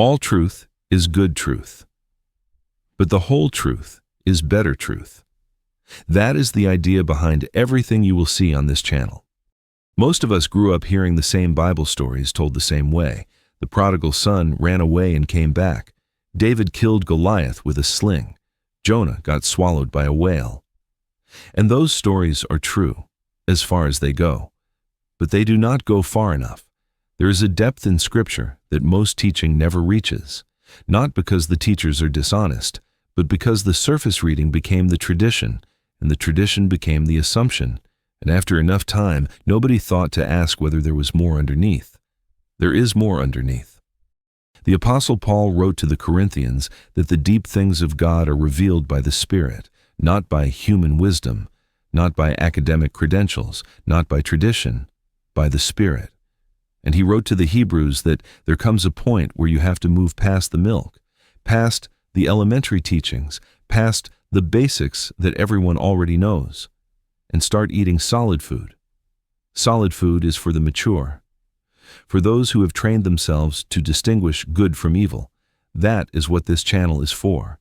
All truth is good truth, but the whole truth is better truth. That is the idea behind everything you will see on this channel. Most of us grew up hearing the same Bible stories told the same way. The prodigal son ran away and came back. David killed Goliath with a sling. Jonah got swallowed by a whale. And those stories are true, as far as they go. But they do not go far enough. There is a depth in Scripture that most teaching never reaches, not because the teachers are dishonest, but because the surface reading became the tradition, and the tradition became the assumption, and after enough time, nobody thought to ask whether there was more underneath. There is more underneath. The Apostle Paul wrote to the Corinthians that the deep things of God are revealed by the Spirit, not by human wisdom, not by academic credentials, not by tradition, by the Spirit. And he wrote to the Hebrews that there comes a point where you have to move past the milk, past the elementary teachings, past the basics that everyone already knows, and start eating solid food. Solid food is for the mature, for those who have trained themselves to distinguish good from evil. That is what this channel is for.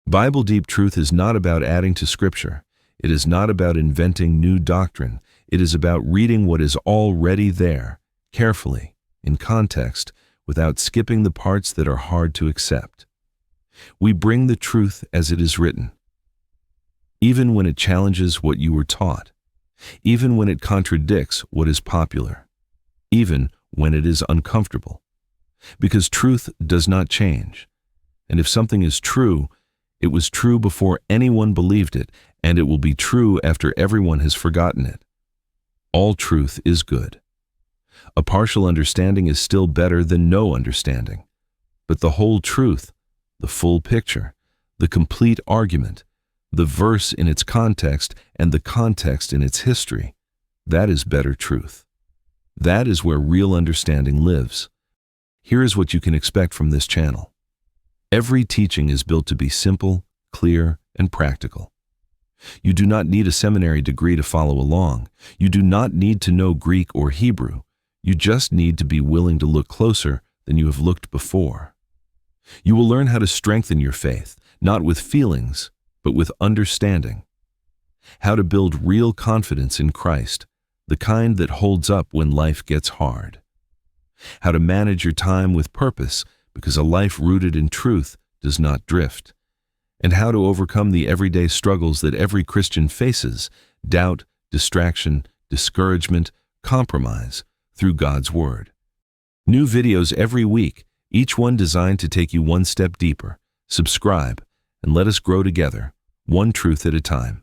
Bible Deep Truth is not about adding to Scripture. It is not about inventing new doctrine. It is about reading what is already there, carefully, in context, without skipping the parts that are hard to accept. We bring the truth as it is written, even when it challenges what you were taught, even when it contradicts what is popular, even when it is uncomfortable. Because truth does not change. And if something is true, it was true before anyone believed it, and it will be true after everyone has forgotten it. All truth is good. A partial understanding is still better than no understanding. But the whole truth, the full picture, the complete argument, the verse in its context and the context in its history, that is better truth. That is where real understanding lives. Here is what you can expect from this channel. Every teaching is built to be simple, clear, and practical. You do not need a seminary degree to follow along. You do not need to know Greek or Hebrew. You just need to be willing to look closer than you have looked before. You will learn how to strengthen your faith, not with feelings, but with understanding. How to build real confidence in Christ, the kind that holds up when life gets hard. How to manage your time with purpose, because a life rooted in truth does not drift. And how to overcome the everyday struggles that every Christian faces, doubt, distraction, discouragement, compromise, through God's Word. New videos every week, each one designed to take you one step deeper. Subscribe, and let us grow together, one truth at a time.